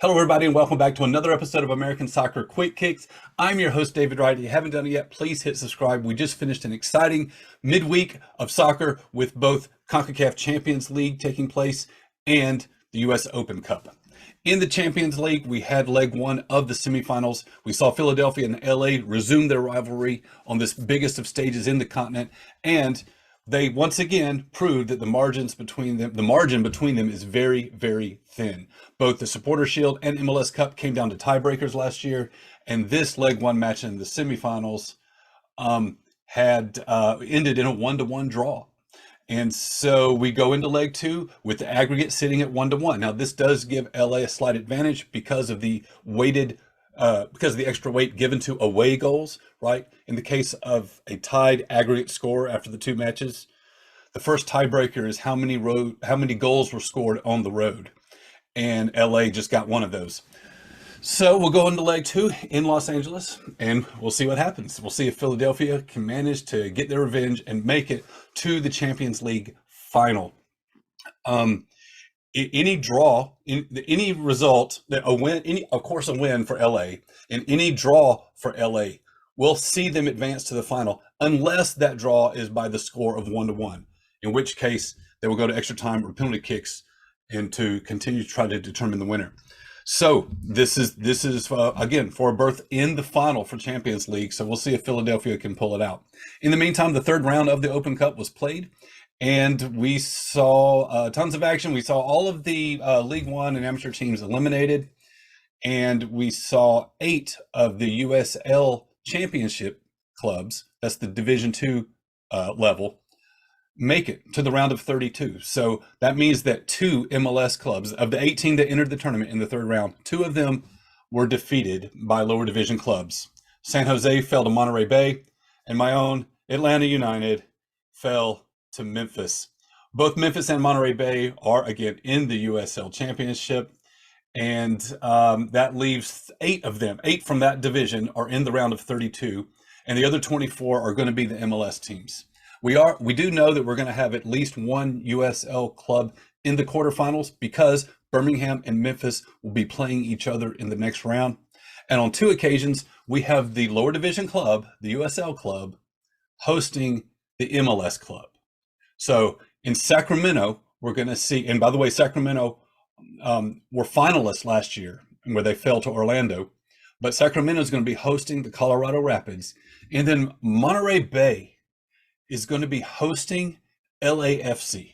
Hello, everybody, and welcome back to another episode of American Soccer Quick Kicks. I'm your host, David Wright. If you haven't done it yet, please hit subscribe. We just finished an exciting midweek of soccer with both CONCACAF Champions League taking place and the U.S. Open Cup. In the Champions League, we had leg one of the semifinals. We saw Philadelphia and LA resume their rivalry on this biggest of stages in the continent, and they once again proved that the margin between them is very, very thin. Both the Supporter Shield and MLS Cup came down to tiebreakers last year, and this leg one match in the semifinals had ended in a 1-1 draw. And so we go into leg two with the aggregate sitting at 1-1. Now this does give LA a slight advantage because of the extra weight given to away goals, right? In the case of a tied aggregate score after the two matches, the first tiebreaker is how many goals were scored on the road, and LA just got one of those. So we'll go into leg two in Los Angeles, and we'll see what happens. We'll see if Philadelphia can manage to get their revenge and make it to the Champions League final. Any draw, any result, a win for LA, and any draw for LA will see them advance to the final, unless that draw is by the score of 1-1, in which case they will go to extra time or penalty kicks and to continue to try to determine the winner. So this is again for a berth in the final for Champions League. So we'll see if Philadelphia can pull it out. In the meantime, the third round of the Open Cup was played, and we saw tons of action. We saw all of the League One and amateur teams eliminated, and we saw 8 of the USL Championship clubs, that's the Division II level, make it to the round of 32. So that means that 2 MLS clubs of the 18 that entered the tournament in the third round, 2 of them were defeated by lower division clubs. San Jose fell to Monterey Bay, and my own Atlanta United fell to Memphis. Both Memphis and Monterey Bay are again in the USL Championship, and that leaves 8 of them. 8 from that division are in the round of 32, and the other 24 are going to be the MLS teams. We do know that we're going to have at least one USL club in the quarterfinals because Birmingham and Memphis will be playing each other in the next round. And on 2 occasions, we have the lower division club, the USL club, hosting the MLS club. So in Sacramento, we're going to see, and by the way, Sacramento were finalists last year where they fell to Orlando, but Sacramento is going to be hosting the Colorado Rapids. And then Monterey Bay is going to be hosting LAFC,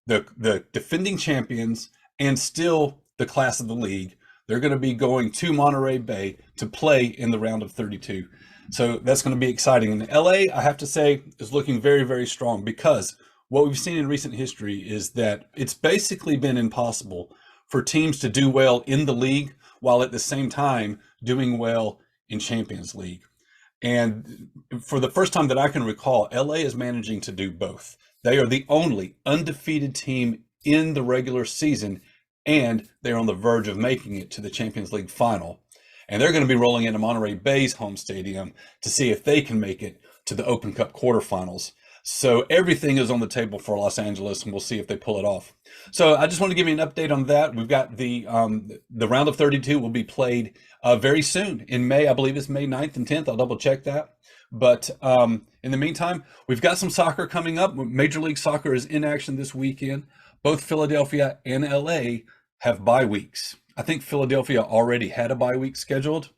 the defending champions and still the class of the league. They're going to be going to Monterey Bay to play in the round of 32. So that's going to be exciting. And LA, I have to say, is looking very, very strong, because what we've seen in recent history is that it's basically been impossible for teams to do well in the league while at the same time doing well in Champions League. And for the first time that I can recall, LA is managing to do both. They are the only undefeated team in the regular season, and they're on the verge of making it to the Champions League final. And they're going to be rolling into Monterey Bay's home stadium to see if they can make it to the Open Cup quarterfinals. So everything is on the table for Los Angeles, and we'll see if they pull it off. So I just want to give you an update on that. We've got the round of 32 will be played very soon in May. I believe it's May 9th and 10th. I'll double check that. But in the meantime, we've got some soccer coming up. Major League Soccer is in action this weekend. Both Philadelphia and LA have bye weeks. I think Philadelphia already had a bye week scheduled,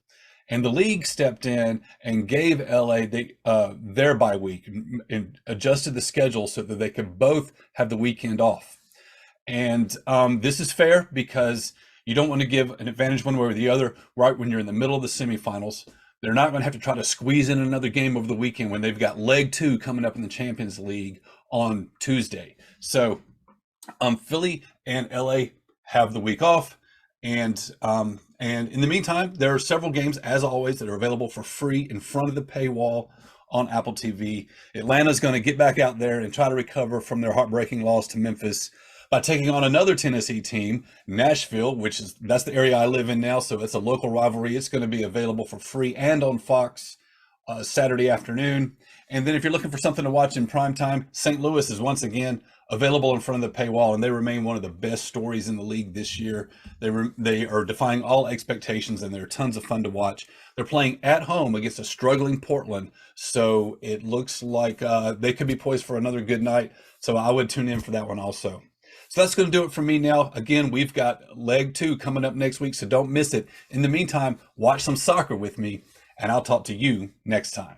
and the league stepped in and gave LA their bye week and adjusted the schedule so that they could both have the weekend off. And this is fair because you don't want to give an advantage one way or the other right when you're in the middle of the semifinals. They're not going to have to try to squeeze in another game over the weekend when they've got leg 2 coming up in the Champions League on Tuesday. So Philly and LA have the week off. And in the meantime, there are several games, as always, that are available for free in front of the paywall on Apple TV. Atlanta's going to get back out there and try to recover from their heartbreaking loss to Memphis by taking on another Tennessee team, Nashville, that's the area I live in now, so it's a local rivalry. It's going to be available for free and on Fox Saturday afternoon. And then if you're looking for something to watch in prime time, St. Louis is once again available in front of the paywall, and they remain one of the best stories in the league this year. They are defying all expectations, and they're tons of fun to watch. They're playing at home against a struggling Portland, so it looks like they could be poised for another good night. So I would tune in for that one also. So that's going to do it for me now. Again, we've got leg 2 coming up next week, so don't miss it. In the meantime, watch some soccer with me, and I'll talk to you next time.